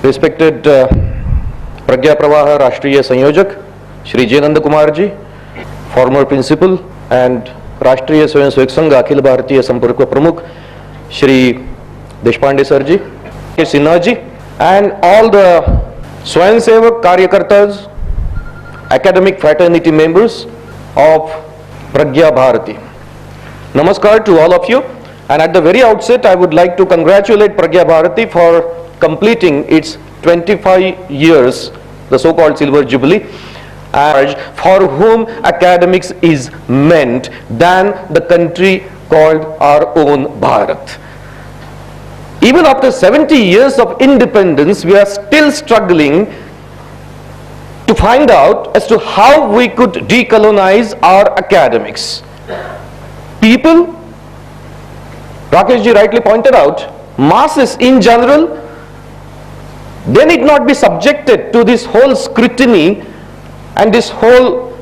Respected Pragya Pravaha Rashtriya Sanyojak, Shri Jainand Kumar ji, former principal, and Rashtriya Swayamsevak Sangh Akhil Bharatiya Sampark Pramukh, Shri Deshpande sir ji, Sinha ji, and all the Swayamsevak Karyakartas, academic fraternity members of Pragna Bharati. Namaskar to all of you, and at the very outset I would like to congratulate Pragna Bharati for completing its 25 years, the so-called Silver Jubilee, for whom academics is meant than the country called our own Bharat. Even after 70 years of independence, we are still struggling to find out as to how we could decolonize our academics. People, Rakesh ji rightly pointed out, masses in general, they need not be subjected to this whole scrutiny and this whole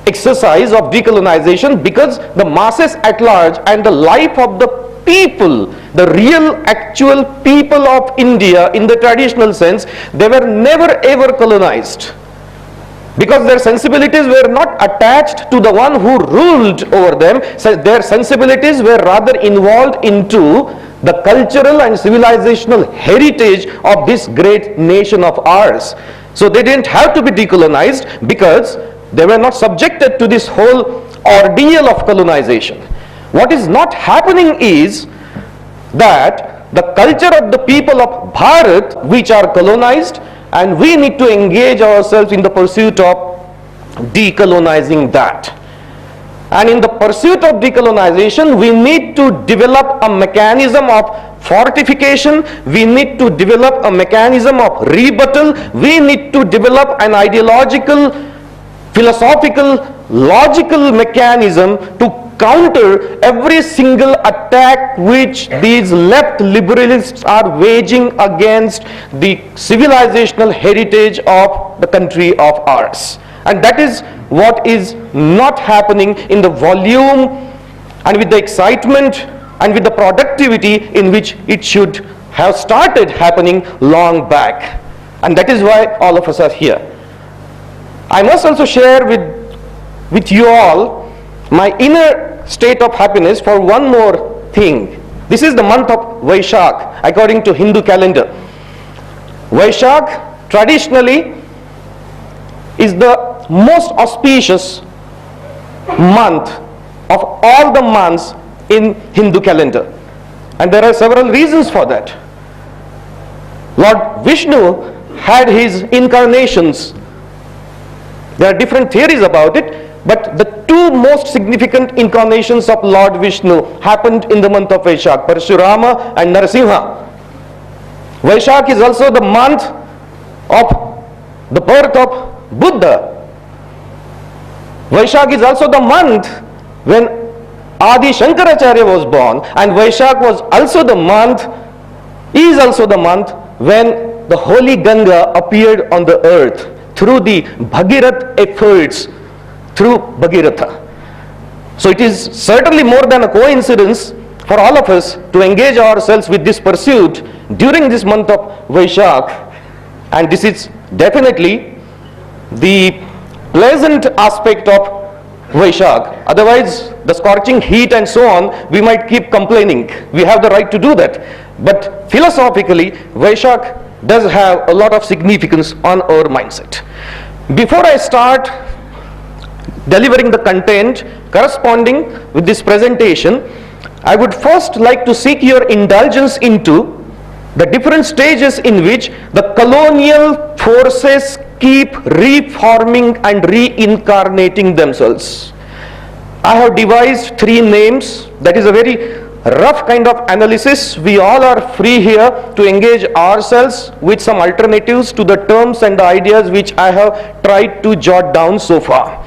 exercise of decolonization, because the masses at large and the life of the people, the real actual people of India in the traditional sense, they were never ever colonized, because their sensibilities were not attached to the one who ruled over them. So their sensibilities were rather involved into the cultural and civilizational heritage of this great nation of ours. So they didn't have to be decolonized because they were not subjected to this whole ordeal of colonization. What is not happening is that the culture of the people of Bharat, which are colonized, and we need to engage ourselves in the pursuit of decolonizing that. And in the pursuit of decolonization, we need to develop a mechanism of fortification, we need to develop a mechanism of rebuttal, we need to develop an ideological, philosophical, logical mechanism to counter every single attack which these left liberalists are waging against the civilizational heritage of the country of ours. And that is what is not happening in the volume and with the excitement and with the productivity in which it should have started happening long back. And that is why all of us are here. I must also share with you all my inner state of happiness for one more thing. This is the month of Vaishak according to Hindu calendar. Vaishak traditionally is the most auspicious month of all the months in Hindu calendar, and there are several reasons for that. Lord Vishnu had his incarnations. There are different theories about it, but the two most significant incarnations of Lord Vishnu happened in the month of Vaishak, Parashurama and Narasimha. Vaishak is also the month of the birth of Buddha. Vaishak is also the month when Adi Shankaracharya was born, and Vaishak was also the month, is also the month when the holy Ganga appeared on the earth through the Bhagirath efforts through Bhagiratha. So it is certainly more than a coincidence for all of us to engage ourselves with this pursuit during this month of Vaishak, and this is definitely the pleasant aspect of Vaishak. Otherwise, the scorching heat and so on, we might keep complaining. We have the right to do that. But philosophically, Vaishak does have a lot of significance on our mindset. Before I start delivering the content corresponding with this presentation, I would first like to seek your indulgence into the different stages in which the colonial forces keep reforming and reincarnating themselves. I have devised three names. That is a very rough kind of analysis. We all are free here to engage ourselves with some alternatives to the terms and the ideas which I have tried to jot down so far.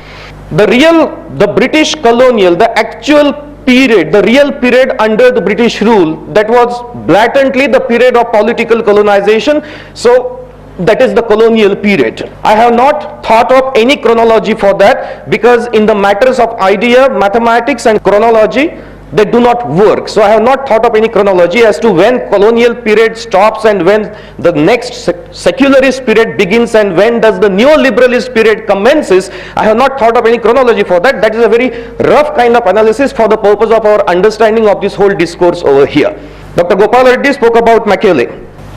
The British colonial, the actual period, the real period under the British rule, that was blatantly the period of political colonization. So that is the colonial period. I have not thought of any chronology for that, because in the matters of idea, mathematics and chronology, they do not work. So I have not thought of any chronology as to when colonial period stops and when the next secularist period begins and when does the neoliberalist period commences. I have not thought of any chronology for that. That is a very rough kind of analysis for the purpose of our understanding of this whole discourse over here. Dr. Gopal Reddy spoke about Macaulay.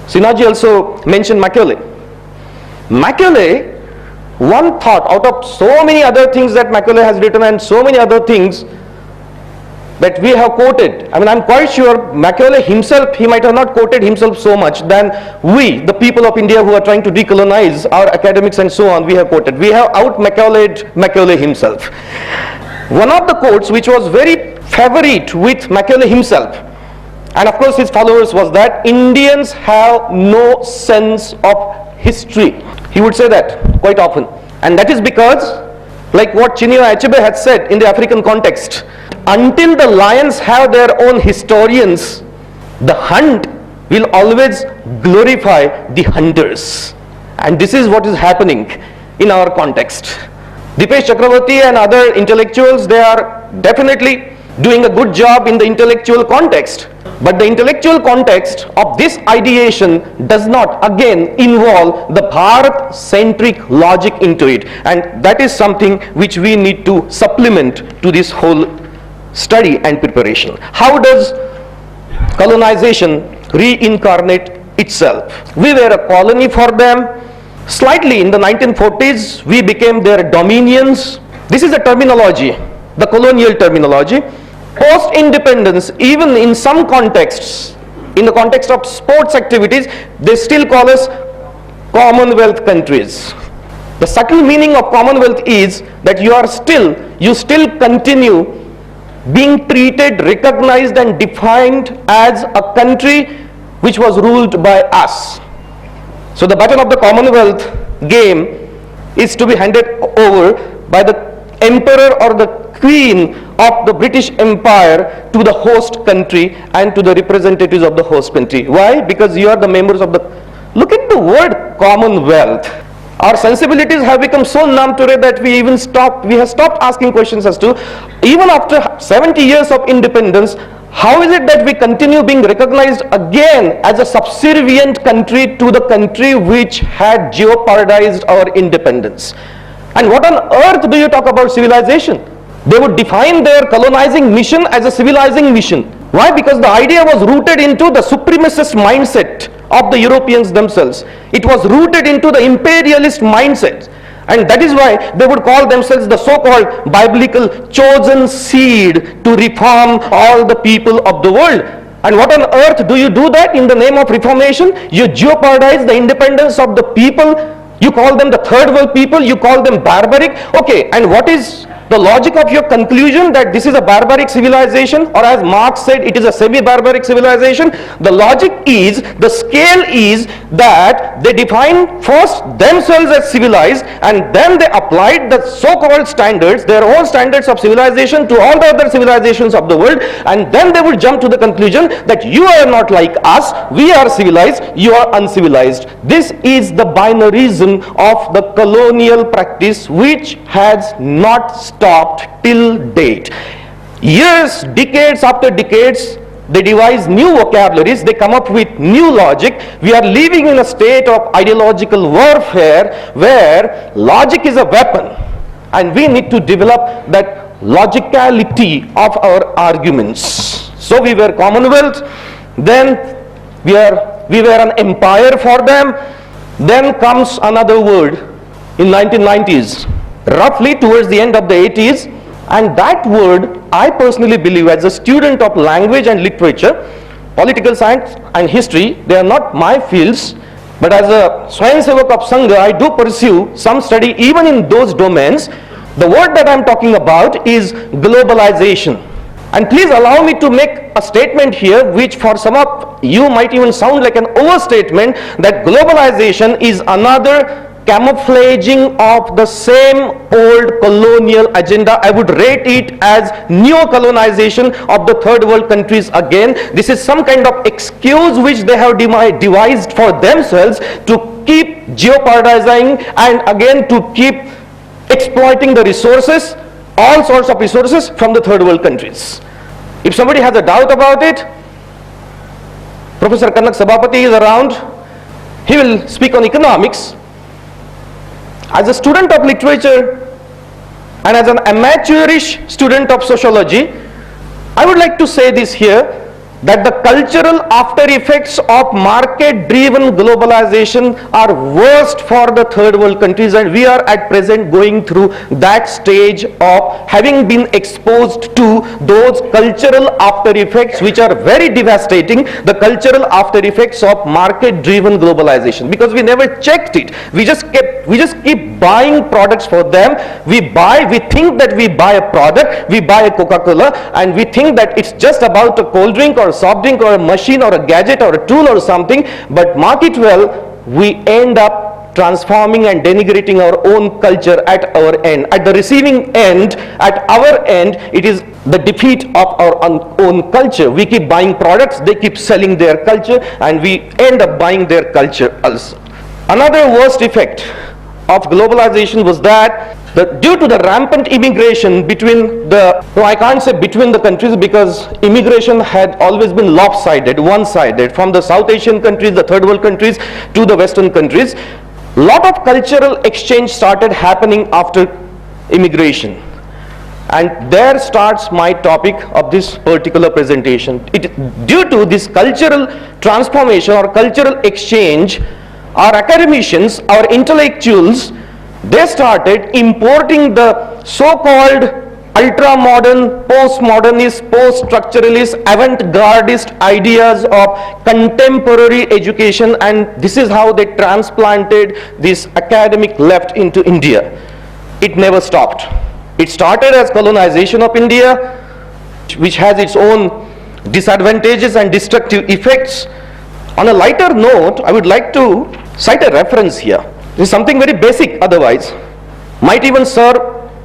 Sinaji also mentioned Macaulay. Macaulay, one thought out of so many other things that Macaulay has written and so many other things that we have quoted. I mean, I'm quite sure Macaulay himself, he might have not quoted himself so much than we, the people of India who are trying to decolonize, our academics and so on, we have quoted. We have out-Macaulayed Macaulay himself. One of the quotes which was very favorite with Macaulay himself, and of course his followers, was that Indians have no sense of history. He would say that quite often. And that is because, like what Chinua Achebe had said in the African context, until the lions have their own historians, the hunt will always glorify the hunters. And this is what is happening in our context. Dipesh Chakravarti and other intellectuals, they are definitely doing a good job in the intellectual context. But the intellectual context of this ideation does not again involve the Bharat-centric logic into it. And that is something which we need to supplement to this whole study and preparation. How does colonization reincarnate itself? We were a colony for them. Slightly in the 1940s, we became their dominions. This is a terminology, the colonial terminology. Post-independence, even in some contexts, in the context of sports activities, they still call us Commonwealth countries. The subtle meaning of Commonwealth is that you still continue being treated, recognized and defined as a country which was ruled by us. So the baton of the Commonwealth game is to be handed over by the emperor or the queen of the British Empire to the host country and to the representatives of the host country. Why? Because you are the members of the... Look at the word Commonwealth. Our sensibilities have become so numb today that we have stopped asking questions as to, even after 70 years of independence, how is it that we continue being recognized again as a subservient country to the country which had jeopardized our independence? And what on earth do you talk about civilization? They would define their colonizing mission as a civilizing mission. Why? Because the idea was rooted into the supremacist mindset of the Europeans themselves. It was rooted into the imperialist mindset. And that is why they would call themselves the so-called biblical chosen seed to reform all the people of the world. And what on earth do you do that in the name of reformation? You jeopardize the independence of the people. You call them the third world people. You call them barbaric. Okay, and what is the logic of your conclusion that this is a barbaric civilization, or as Marx said, it is a semi-barbaric civilization? The logic is, the scale is that they define first themselves as civilized and then they applied the so-called standards, their own standards of civilization, to all the other civilizations of the world, and then they would jump to the conclusion that you are not like us, we are civilized, you are uncivilized. This is the binarism of the colonial practice which has not stopped till date. Years, decades after decades, they devise new vocabularies, they come up with new logic. We are living in a state of ideological warfare where logic is a weapon, and we need to develop that logicality of our arguments. So we were Commonwealth, then we were an empire for them. Then comes another word in 1990s, roughly towards the end of the 80s, and that word, I personally believe, as a student of language and literature, political science and history, they are not my fields, but as a Swayamsevak of Sangha, I do pursue some study even in those domains. The word that I am talking about is globalization. And please allow me to make a statement here which for some of you might even sound like an overstatement, that globalization is another camouflaging of the same old colonial agenda. I would rate it as neo-colonization of the third world countries again. This is some kind of excuse which they have devised for themselves to keep jeopardizing and again to keep exploiting the resources, all sorts of resources from the third world countries. If somebody has a doubt about it, Professor Kanak Sabapati is around. He will speak on economics. As a student of literature and as an amateurish student of sociology, I would like to say this here, that the cultural after effects of market-driven globalization are worst for the third world countries, and we are at present going through that stage of having been exposed to those cultural after effects which are very devastating, the cultural after effects of market-driven globalization, because we never checked it. We just keep buying products for them. We think that we buy a product, we buy a Coca-Cola, and we think that it's just about a cold drink or a soft drink or a machine or a gadget or a tool or something, but mark it well, we end up transforming and denigrating our own culture at our end. At the receiving end, at our end, it is the defeat of our own culture. We keep buying products, they keep selling their culture, and we end up buying their culture also. Another worst effect of globalization was that due to the rampant immigration between the, no, I can't say between the countries, because immigration had always been lopsided, one-sided, from the South Asian countries, the third world countries, to the Western countries. Lot of cultural exchange started happening after immigration. And there starts my topic of this particular presentation. Due to this cultural transformation or cultural exchange, our academicians, our intellectuals, they started importing the so-called ultra-modern, post-modernist, post-structuralist, avant-gardist ideas of contemporary education, and this is how they transplanted this academic left into India. It never stopped. It started as colonization of India, which has its own disadvantages and destructive effects. On a lighter note, I would like to cite a reference here. This is something very basic, otherwise might even serve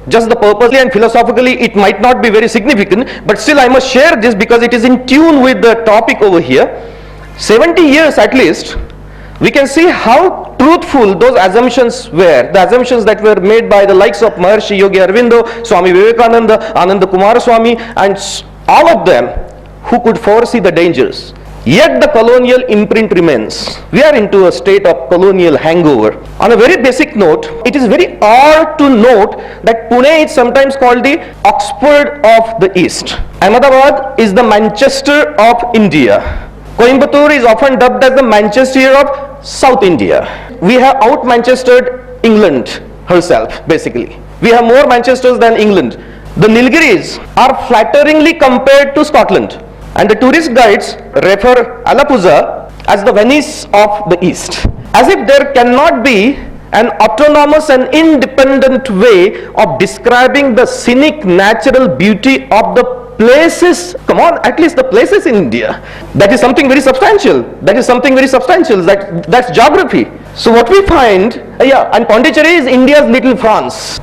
just the purposely, and philosophically it might not be very significant, but still I must share this because it is in tune with the topic over here. 70 years at least, we can see how truthful those assumptions were, the assumptions that were made by the likes of Maharishi Yogi Aurobindo, Swami Vivekananda, Ananda Kumaraswamy, and all of them who could foresee the dangers. Yet the colonial imprint remains. We are into a state of colonial hangover. On a very basic note, it is very odd to note that Pune is sometimes called the Oxford of the East. Ahmedabad is the Manchester of India. Coimbatore is often dubbed as the Manchester of South India. We have out-Manchestered England herself, basically. We have more Manchesters than England. The Nilgiris are flatteringly compared to Scotland. And the tourist guides refer Alappuzha as the Venice of the East, as if there cannot be an autonomous and independent way of describing the scenic natural beauty of the places, come on, at least the places in India. That is something very substantial. That's geography. So what we find, and Pondicherry is India's little France.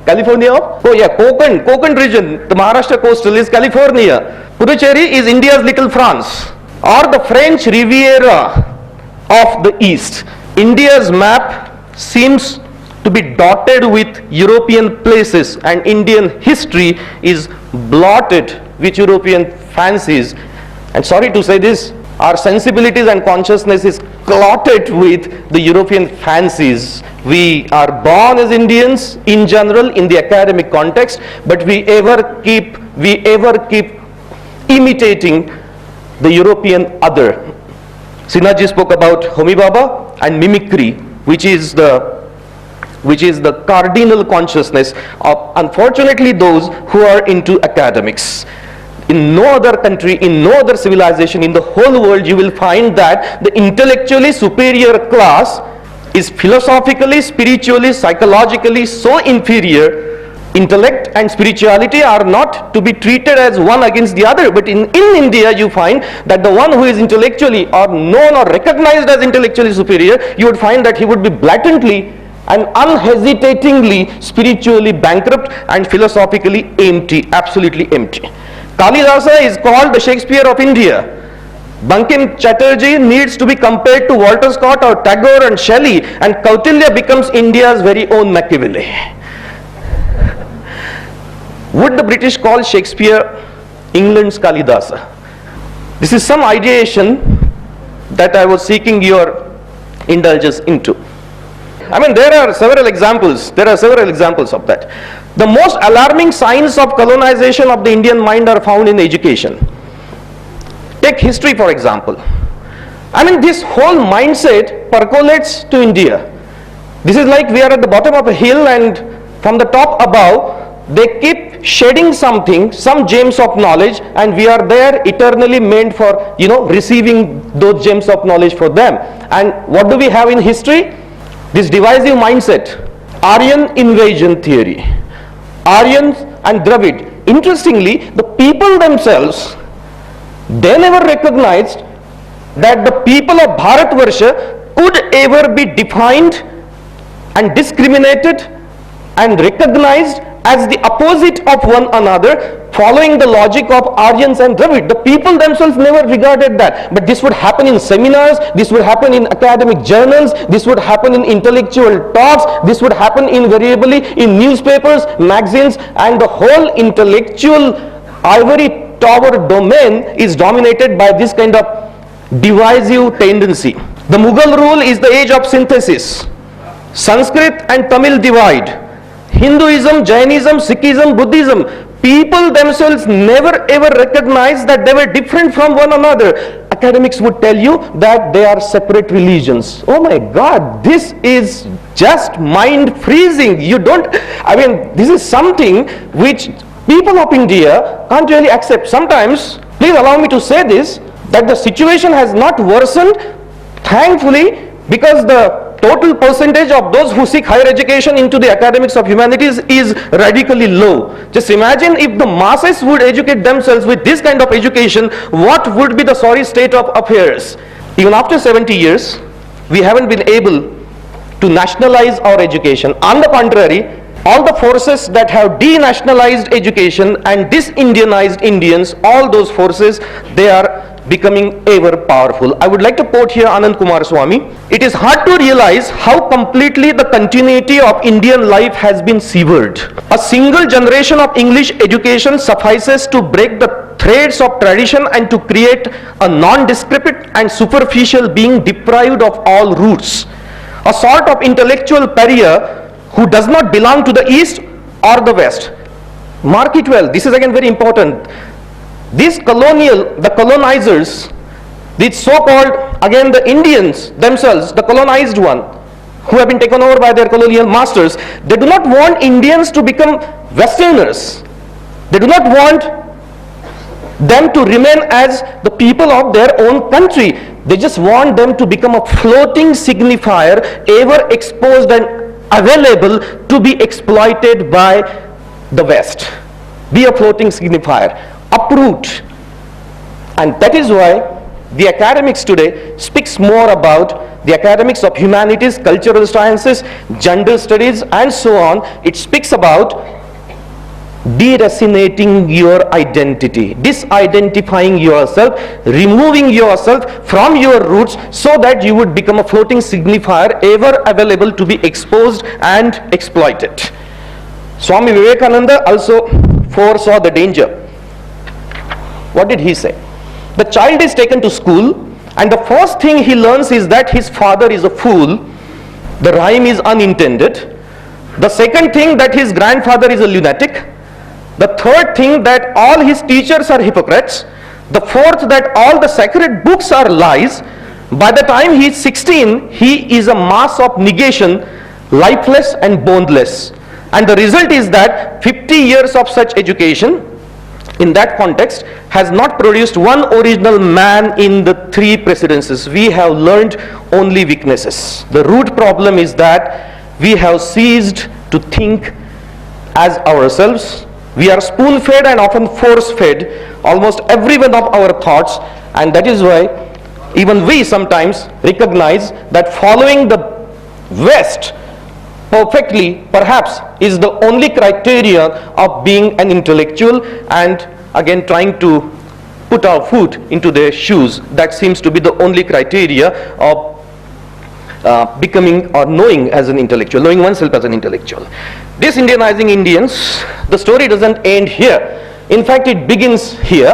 California, Konkan region, the Maharashtra coastal is California. Puducherry is India's little France, or the French Riviera of the East. India's map seems to be dotted with European places, and Indian history is blotted with European fancies. And sorry to say this, our sensibilities and consciousness is clotted with the European fancies. We are born as Indians in general in the academic context, but we ever keep imitating the European other. Sinhaji spoke about Homi Baba and mimicry, which is the cardinal consciousness of, unfortunately, those who are into academics. In no other country, in no other civilization in the whole world, you will find that the intellectually superior class is philosophically, spiritually, psychologically so inferior. Intellect and spirituality are not to be treated as one against the other, but in India you find that the one who is intellectually or known or recognized as intellectually superior, you would find that he would be blatantly and unhesitatingly spiritually bankrupt and philosophically empty, absolutely empty. Kalidasa is called the Shakespeare of India. Bankim Chatterjee needs to be compared to Walter Scott or Tagore and Shelley, and Kautilya becomes India's very own Machiavelli. Would the British call Shakespeare England's Kalidasa. This is some ideation that I was seeking your indulgence into. I mean, there are several examples of that. The most alarming signs of colonization of the Indian mind are found in education. Take history, for example. I mean, this whole mindset percolates to India. This is like we are at the bottom of a hill, and from the top above, they keep shedding something, some gems of knowledge, and we are there eternally meant for, receiving those gems of knowledge for them. And what do we have in history? This divisive mindset, Aryan invasion theory, Aryans and Dravid. Interestingly, the people themselves, they never recognized that the people of Bharatvarsha could ever be defined and discriminated and recognized as the opposite of one another, following the logic of Aryans and Dravid. The people themselves never regarded that. But this would happen in seminars, this would happen in academic journals, this would happen in intellectual talks, this would happen invariably in newspapers, magazines, and the whole intellectual ivory tower domain is dominated by this kind of divisive tendency. The Mughal rule is the age of synthesis. Sanskrit and Tamil divide. Hinduism, Jainism, Sikhism, Buddhism. People themselves never ever recognized that they were different from one another. Academics would tell you that they are separate religions. Oh my God, this is just mind freezing. This is something which people of India can't really accept. Sometimes, please allow me to say this, that the situation has not worsened, thankfully, because the total percentage of those who seek higher education into the academics of humanities is radically low. Just imagine if the masses would educate themselves with this kind of education, what would be the sorry state of affairs? Even after 70 years, we haven't been able to nationalize our education. On the contrary, all the forces that have denationalized education and disindianized Indians, all those forces, they are becoming ever powerful. I would like to quote here Anand Kumar Swamy. It is hard to realize how completely the continuity of Indian life has been severed. A single generation of English education suffices to break the threads of tradition and to create a nondescript and superficial being deprived of all roots. A sort of intellectual pariah who does not belong to the East or the West. Mark it well, this is again very important. These the colonizers, these so-called, again the Indians themselves, the colonized one, who have been taken over by their colonial masters, they do not want Indians to become Westerners. They do not want them to remain as the people of their own country. They just want them to become a floating signifier, ever exposed and available to be exploited by the West. Be a floating signifier. Uproot. And that is why the academics today speaks more about the academics of humanities, cultural sciences, gender studies, and so on. It speaks about deracinating your identity, disidentifying yourself, removing yourself from your roots so that you would become a floating signifier ever available to be exposed and exploited. Swami Vivekananda also foresaw the danger. What did he say? The child is taken to school and the first thing he learns is that his father is a fool. The rhyme is unintended. The second thing, that his grandfather is a lunatic. The third thing, that all his teachers are hypocrites. The fourth, that all the sacred books are lies. By the time he is 16, he is a mass of negation, lifeless and boneless. And the result is that 50 years of such education in that context has not produced one original man in the three presidencies. We have learned only weaknesses. The root problem is that we have ceased to think as ourselves. We are spoon-fed and often force-fed almost every one of our thoughts, and that is why even we sometimes recognize that following the West perfectly perhaps is the only criteria of being an intellectual, and again trying to put our foot into their shoes. That seems to be the only criteria of becoming or knowing as an intellectual, knowing oneself as an intellectual. This Indianizing Indians, the story doesn't end here. In fact, it begins here.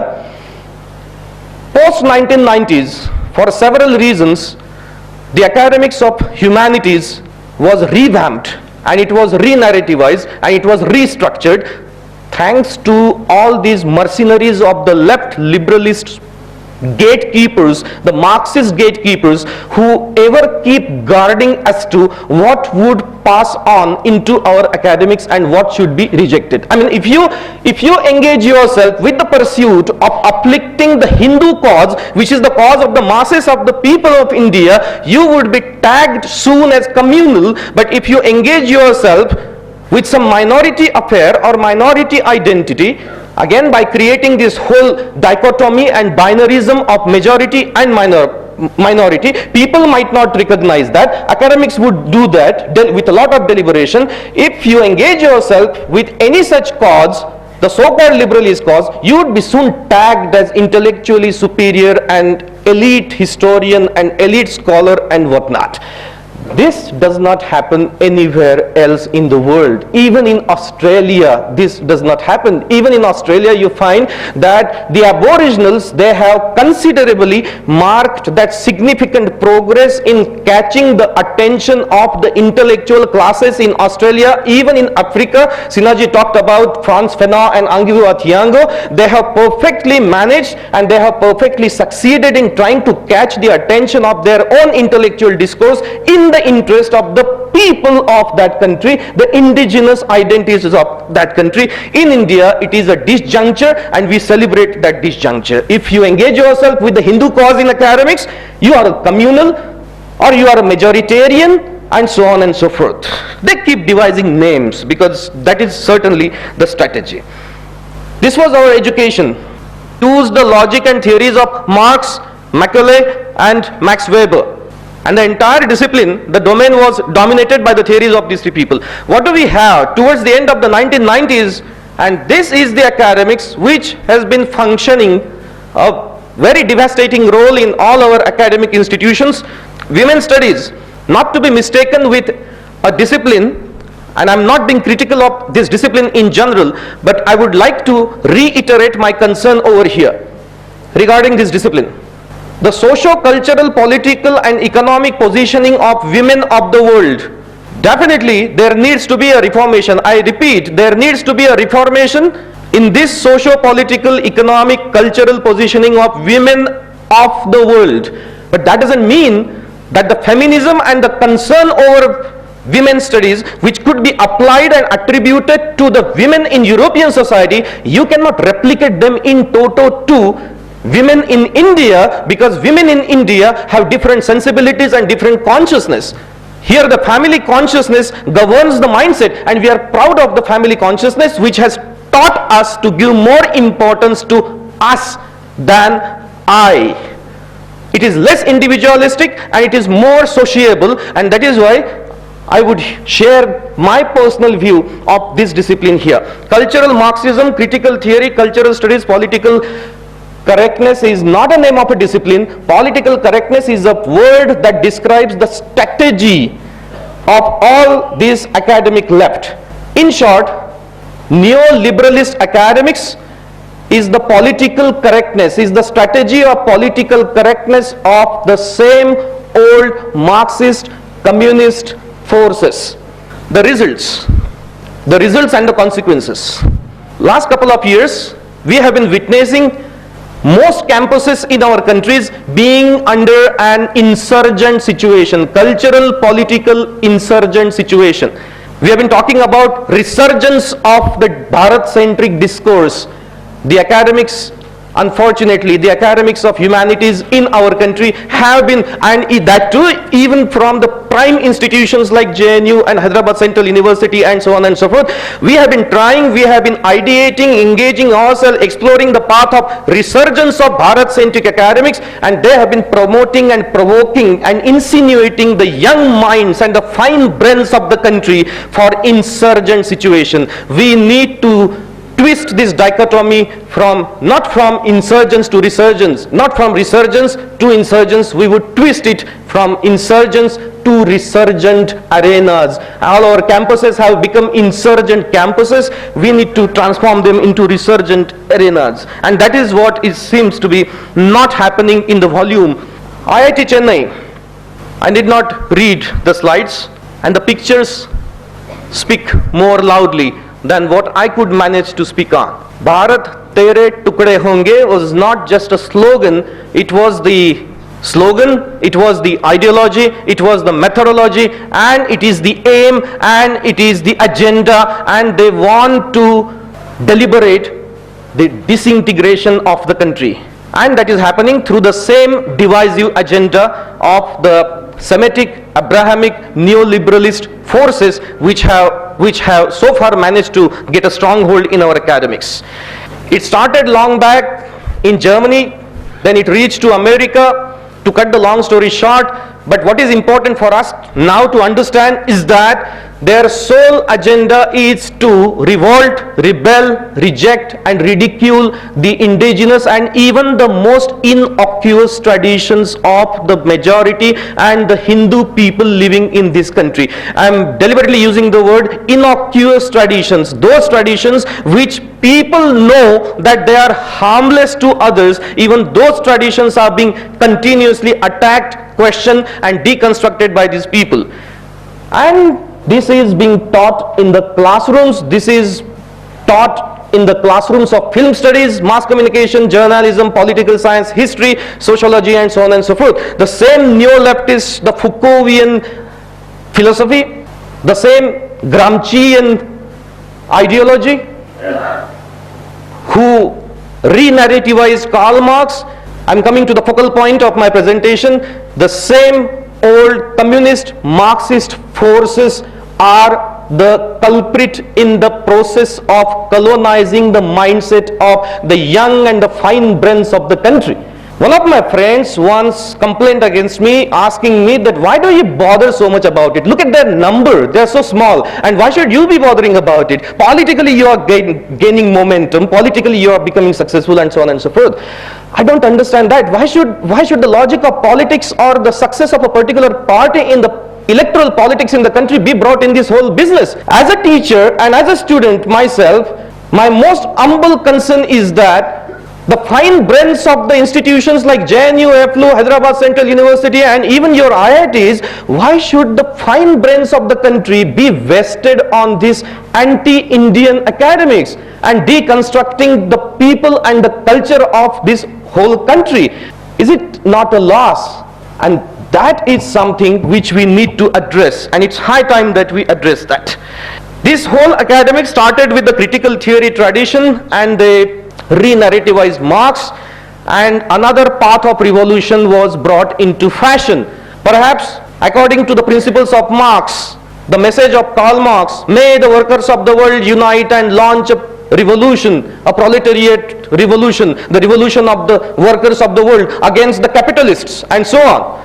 Post 1990s, for several reasons, the academics of humanities was revamped and it was re-narrativized and it was restructured thanks to all these mercenaries of the left liberalist gatekeepers, the Marxist gatekeepers, who ever keep guarding as to what would pass on into our academics and what should be rejected. I mean, if you engage yourself with the pursuit of uplifting the Hindu cause, which is the cause of the masses of the people of India, you would be tagged soon as communal. But if you engage yourself with some minority affair or minority identity, again by creating this whole dichotomy and binarism of majority and minority, people might not recognize that. Academics would do that with a lot of deliberation. If you engage yourself with any such cause, the so-called liberalist cause, you would be soon tagged as intellectually superior and elite historian and elite scholar and whatnot. This does not happen anywhere else in the world. Even in Australia, this does not happen. Even in Australia, you find that the Aboriginals, they have considerably marked that significant progress in catching the attention of the intellectual classes in Australia. Even in Africa, Sinaji talked about Frantz Fanon and Angivu Athiango. They have perfectly managed and they have perfectly succeeded in trying to catch the attention of their own intellectual discourse in the interest of the people of that country, the indigenous identities of that country. In India, it is a disjuncture and we celebrate that disjuncture. If you engage yourself with the Hindu cause in academics, you are a communal or you are a majoritarian and so on and so forth. They keep devising names because that is certainly the strategy. This was our education. Used the logic and theories of Marx, Macaulay and Max Weber. And the entire discipline, the domain was dominated by the theories of these three people. What do we have towards the end of the 1990s? And this is the academics which has been functioning a very devastating role in all our academic institutions. Women's studies, not to be mistaken with a discipline, and I'm not being critical of this discipline in general, but I would like to reiterate my concern over here regarding this discipline. The socio-cultural, political and economic positioning of women of the world. Definitely there needs to be a reformation. I repeat, there needs to be a reformation in this socio-political, economic, cultural positioning of women of the world. But that doesn't mean that the feminism and the concern over women's studies, which could be applied and attributed to the women in European society, you cannot replicate them in toto to women in India, because women in India have different sensibilities and different consciousness. Here the family consciousness governs the mindset, and we are proud of the family consciousness which has taught us to give more importance to us than I. It is less individualistic and it is more sociable, and that is why I would share my personal view of this discipline here. Cultural Marxism, critical theory, cultural studies, political correctness is not a name of a discipline. Political correctness is a word that describes the strategy of all this academic left. In short, neoliberalist academics is the political correctness, is the strategy of political correctness of the same old Marxist communist forces. The results and the consequences. Last couple of years, we have been witnessing most campuses in our countries being under an insurgent situation, cultural, political insurgent situation. We have been talking about resurgence of the Bharat-centric discourse. The academics, unfortunately, the academics of humanities in our country have been, and that too even from the prime institutions like JNU and Hyderabad Central University and so on and so forth, we have been trying, we have been ideating, engaging ourselves, exploring the path of resurgence of Bharat-centric academics, and they have been promoting and provoking and insinuating the young minds and the fine brains of the country for insurgent situation. We need to twist this dichotomy from, not from insurgence to resurgence, not from resurgence to insurgence, we would twist it from insurgents to resurgent arenas. All our campuses have become insurgent campuses. We need to transform them into resurgent arenas. And that is what seems to be not happening in the volume. IIT Chennai, I did not read the slides, and the pictures speak more loudly than what I could manage to speak on. Bharat Tere Tukde Honge was not just a slogan, it was the slogan, it was the ideology, it was the methodology, and it is the aim, and it is the agenda, and they want to deliberate the disintegration of the country. And that is happening through the same divisive agenda of the Semitic, Abrahamic, neoliberalist forces which have so far managed to get a stronghold in our academics. It started long back in Germany, then it reached to America. To cut the long story short, but what is important for us now to understand is that their sole agenda is to revolt, rebel, reject and ridicule the indigenous and even the most innocuous traditions of the majority and the Hindu people living in this country. I am deliberately using the word innocuous traditions, those traditions which people know that they are harmless to others. Even those traditions are being continuously attacked, questioned and deconstructed by these people. And this is being taught in the classrooms. This is taught in the classrooms of film studies, mass communication, journalism, political science, history, sociology and so on and so forth. The same neo-leftist, the Foucaultian philosophy, the same Gramscian ideology, who re-narrativized Karl Marx. I'm coming to the focal point of my presentation. The same old communist Marxist forces are the culprit in the process of colonizing the mindset of the young and the fine brains of the country. One of my friends once complained against me, asking me that why do you bother so much about it? Look at their number, they are so small, and why should you be bothering about it? Politically you are gaining momentum, politically you are becoming successful and so on and so forth. I don't understand that. Why should the logic of politics or the success of a particular party in the electoral politics in the country be brought in this whole business? As a teacher and as a student myself, my most humble concern is that the fine brains of the institutions like JNU, FLU, Hyderabad Central University and even your IITs, why should the fine brains of the country be vested on this anti-Indian academics and deconstructing the people and the culture of this whole country? Is it not a loss? And that is something which we need to address, and it's high time that we address that. This whole academic started with the critical theory tradition, and they re-narrativized Marx, and another path of revolution was brought into fashion. Perhaps according to the principles of Marx, the message of Karl Marx, may the workers of the world unite and launch a revolution, a proletariat revolution, the revolution of the workers of the world against the capitalists and so on.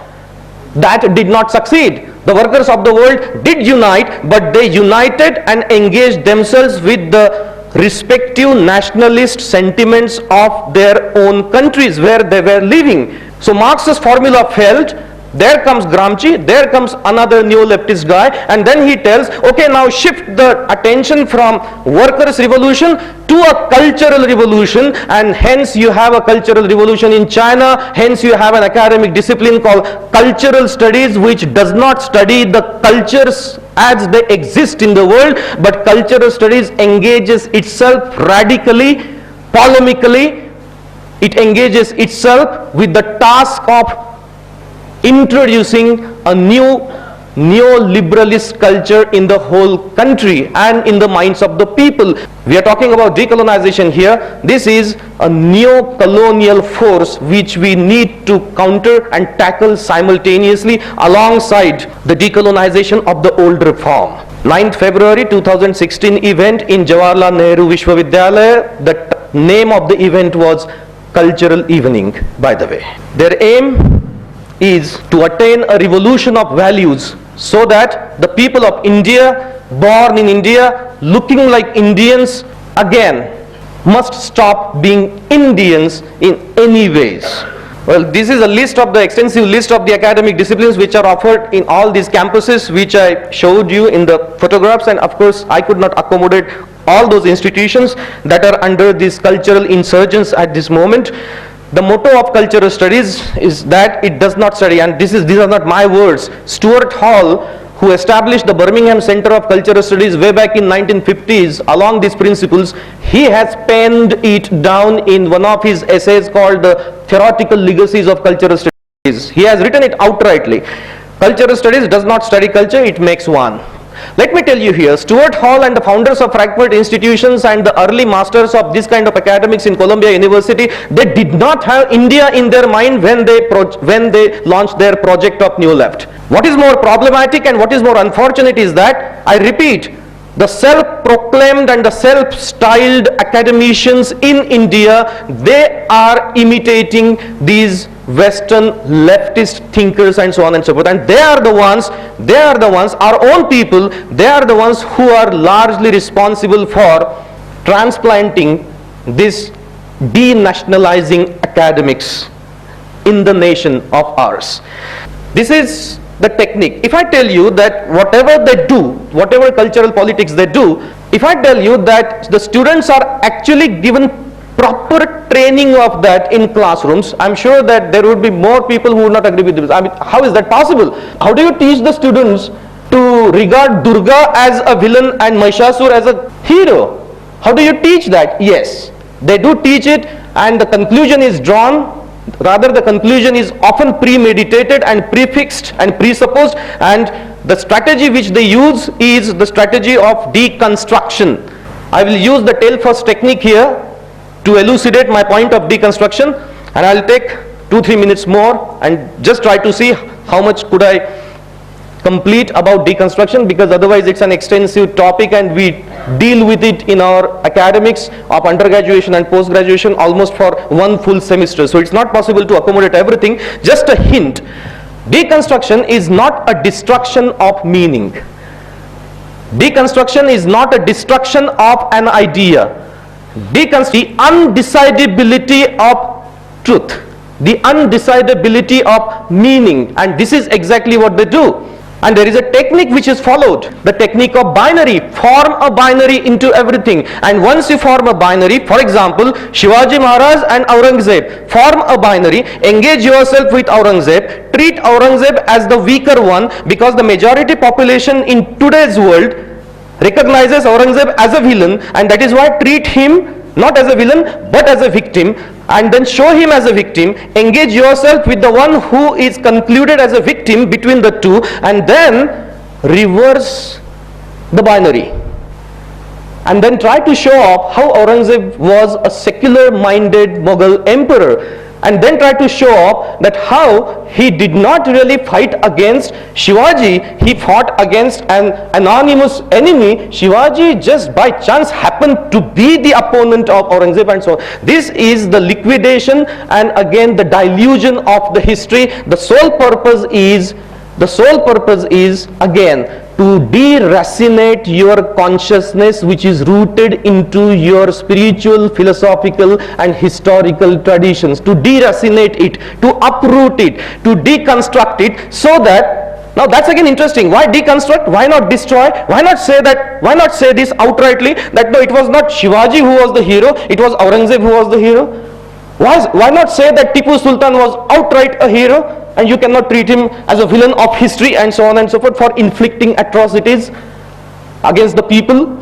That did not succeed. The workers of the world did unite, but they united and engaged themselves with the respective nationalist sentiments of their own countries where they were living. So Marx's formula failed. There comes Gramsci, there comes another neo-leftist guy, and then he tells, okay, now shift the attention from workers' revolution to a cultural revolution, and hence you have a cultural revolution in China, hence you have an academic discipline called cultural studies, which does not study the cultures as they exist in the world, but cultural studies engages itself radically, polemically, it engages itself with the task of introducing a new neoliberalist culture in the whole country and in the minds of the people. We are talking about decolonization here. This is a neo-colonial force which we need to counter and tackle simultaneously alongside the decolonization of the old reform. 9th February 2016 event in Jawaharlal Nehru Vishwavidyalaya. The name of the event was Cultural Evening, by the way. Their aim is to attain a revolution of values so that the people of India, born in India, looking like Indians, again must stop being Indians in any ways. Well, this is a list of the extensive list of the academic disciplines which are offered in all these campuses which I showed you in the photographs, and of course I could not accommodate all those institutions that are under these cultural insurgents at this moment. The motto of cultural studies is that it does not study, and these are not my words. Stuart Hall, who established the Birmingham Center of Cultural Studies way back in 1950s along these principles, he has penned it down in one of his essays called The Theoretical Legacies of Cultural Studies. He has written it outrightly. Cultural studies does not study culture, it makes one. Let me tell you here, Stuart Hall and the founders of Frankfurt institutions and the early masters of this kind of academics in Columbia University, they did not have India in their mind when they launched their project of New Left. What is more problematic and what is more unfortunate is that, I repeat, the self-proclaimed and the self-styled academicians in India, they are imitating these Western leftist thinkers and so on and so forth, and they are the ones, our own people, they are the ones who are largely responsible for transplanting this denationalizing academics in the nation of ours. This is the technique. If I tell you that whatever they do, whatever cultural politics they do, if I tell you that the students are actually given proper training of that in classrooms, I'm sure that there would be more people who would not agree with this. I mean, how is that possible? How do you teach the students to regard Durga as a villain and Mahishasur as a hero? How do you teach that? Yes, they do teach it, and the conclusion is drawn. Rather, the conclusion is often premeditated and prefixed and presupposed, and the strategy which they use is the strategy of deconstruction. I will use the tail first technique here to elucidate my point of deconstruction, and I'll take 2-3 minutes more and just try to see how much could I complete about deconstruction, because otherwise it's an extensive topic and we deal with it in our academics of undergraduation and post-graduation almost for one full semester, so it's not possible to accommodate everything. Just a hint, deconstruction is not a destruction of meaning. Deconstruction is not a destruction of an idea. The undecidability of truth, the undecidability of meaning, and this is exactly what they do. And there is a technique which is followed, the technique of binary. Form a binary into everything, and once you form a binary, for example, Shivaji Maharaj and Aurangzeb, form a binary, engage yourself with Aurangzeb, treat Aurangzeb as the weaker one, because the majority population in today's world recognizes Aurangzeb as a villain, and that is why treat him not as a villain but as a victim, and then show him as a victim, engage yourself with the one who is concluded as a victim between the two, and then reverse the binary, and then try to show off how Aurangzeb was a secular minded Mughal emperor, and then try to show off that how he did not really fight against Shivaji, he fought against an anonymous enemy. Shivaji just by chance happened to be the opponent of Aurangzeb, and so on. This is the liquidation and again the dilution of the history. The sole purpose is again to deracinate your consciousness, which is rooted into your spiritual, philosophical and historical traditions, to deracinate it, to uproot it, to deconstruct it, so that, now that's again interesting, why deconstruct, why not destroy, why not say that, why not say this outrightly, that no, it was not Shivaji who was the hero, it was Aurangzeb who was the hero? Why not say that Tipu Sultan was outright a hero, and you cannot treat him as a villain of history and so on and so forth for inflicting atrocities against the people?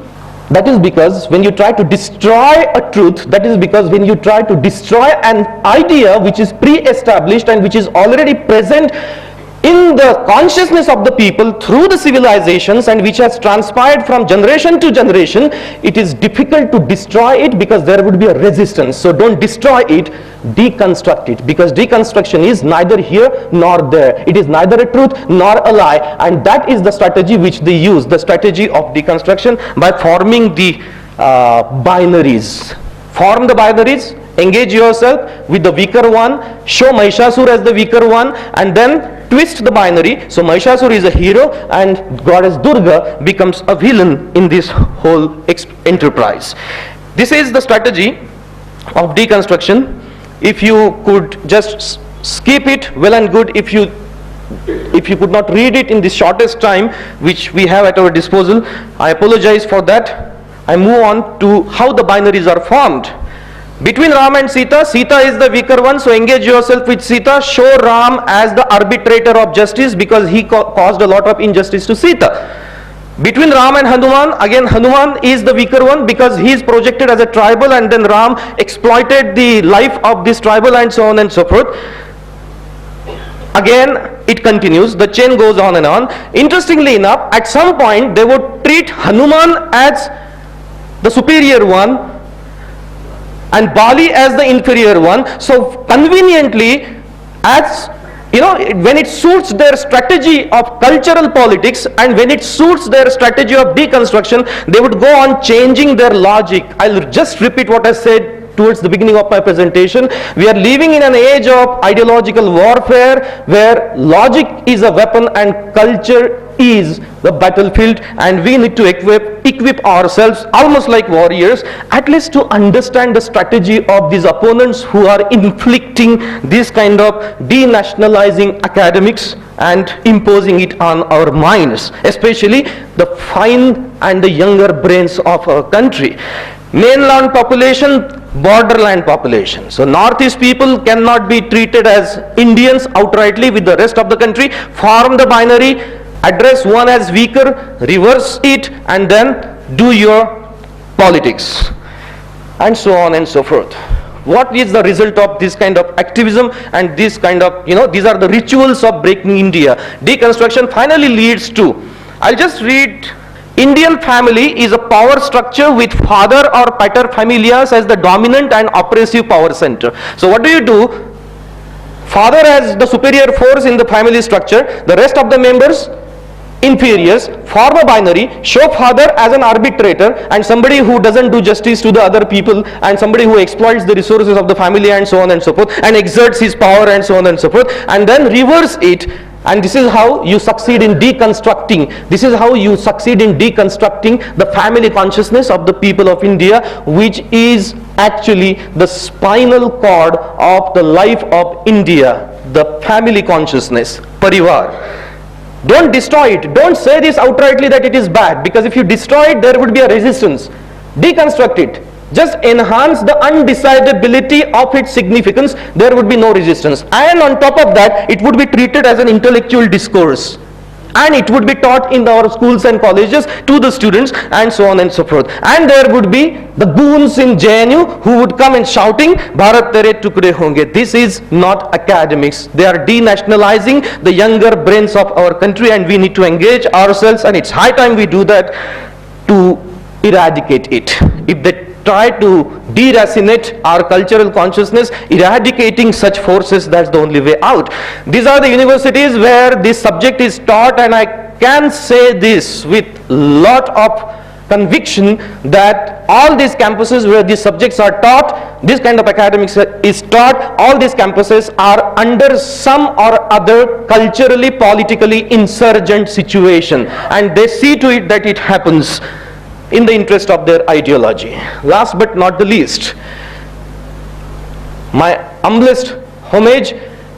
That is because when you try to destroy a truth, that is because when you try to destroy an idea which is pre-established and which is already present in the consciousness of the people through the civilizations and which has transpired from generation to generation, it is difficult to destroy it because there would be a resistance. So don't destroy it, deconstruct it, because deconstruction is neither here nor there. It is neither a truth nor a lie, and that is the strategy which they use, the strategy of deconstruction, by forming the binaries. Form the binaries, engage yourself with the weaker one, show Mahishasur as the weaker one, and then twist the binary, so Mahishasur is a hero and goddess Durga becomes a villain in this whole enterprise. This is the strategy of deconstruction. If you could just skip it, well and good. If you could not read it in the shortest time which we have at our disposal, I apologize for that. I move on to how the binaries are formed. Between Ram and Sita, Sita is the weaker one, so engage yourself with Sita. Show Ram as the arbitrator of justice because he caused a lot of injustice to Sita. Between Ram and Hanuman, again Hanuman is the weaker one because he is projected as a tribal, and then Ram exploited the life of this tribal and so on and so forth. Again it continues, the chain goes on and on. Interestingly enough, at some point they would treat Hanuman as the superior one and Bali as the inferior one. So conveniently, as you know, when it suits their strategy of cultural politics and when it suits their strategy of deconstruction, they would go on changing their logic. I'll just repeat what I said towards the beginning of my presentation. We are living in an age of ideological warfare where logic is a weapon and culture is the battlefield, and we need to equip ourselves almost like warriors, at least to understand the strategy of these opponents who are inflicting this kind of denationalizing academics and imposing it on our minds, especially the fine and the younger brains of our country. Mainland population, borderland population. So Northeast people cannot be treated as Indians outrightly with the rest of the country. Form the binary, address one as weaker, reverse it, and then do your politics, and so on and so forth. What is the result of this kind of activism and this kind of, these are the rituals of breaking India. Deconstruction finally leads to, I'll just read, Indian family is a power structure with father or paterfamilias as the dominant and oppressive power center. So what do? Father as the superior force in the family structure, the rest of the members inferiors. Form a binary, show father as an arbitrator and somebody who doesn't do justice to the other people and somebody who exploits the resources of the family and so on and so forth and exerts his power and so on and so forth, and then reverse it. And this is how you succeed in deconstructing. This is how you succeed in deconstructing the family consciousness of the people of India, which is actually the spinal cord of the life of India, the family consciousness, parivar. Don't destroy it. Don't say this outrightly that it is bad, because if you destroy it, there would be a resistance. Deconstruct it. Just enhance the undecidability of its significance, there would be no resistance. And on top of that, it would be treated as an intellectual discourse. And it would be taught in our schools and colleges to the students and so on and so forth. And there would be the goons in JNU who would come and shouting, Bharat tere tukde honge. This is not academics. They are denationalizing the younger brains of our country, and we need to engage ourselves, and it's high time we do that to eradicate it. If they try to deracinate our cultural consciousness, eradicating such forces, that's the only way out. These are the universities where this subject is taught, and I can say this with lot of conviction that all these campuses where these subjects are taught, this kind of academics is taught, all these campuses are under some or other culturally, politically insurgent situation, and they see to it that it happens in the interest of their ideology. Last but not the least, my humblest homage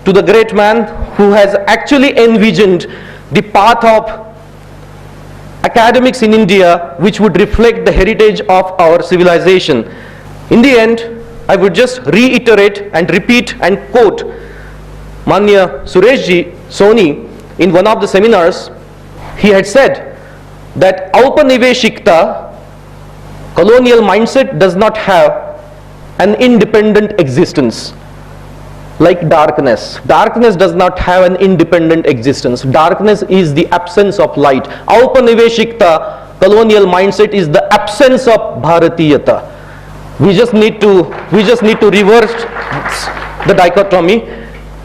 to the great man who has actually envisioned the path of academics in India which would reflect the heritage of our civilization. In the end, I would just reiterate and repeat and quote Manya Sureshji Soni in one of the seminars. He had said that Aupaniveshikta, colonial mindset, does not have an independent existence. Like darkness. Darkness does not have an independent existence. Darkness is the absence of light. Aupaniveshikta, colonial mindset, is the absence of Bharatiyata. We just need to reverse the dichotomy.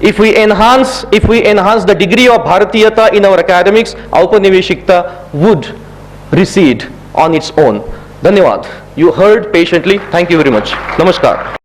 If we enhance the degree of Bharatiyata in our academics, Aupaniveshikta would recede on its own. Dhanyavad. You heard patiently. Thank you very much. Namaskar.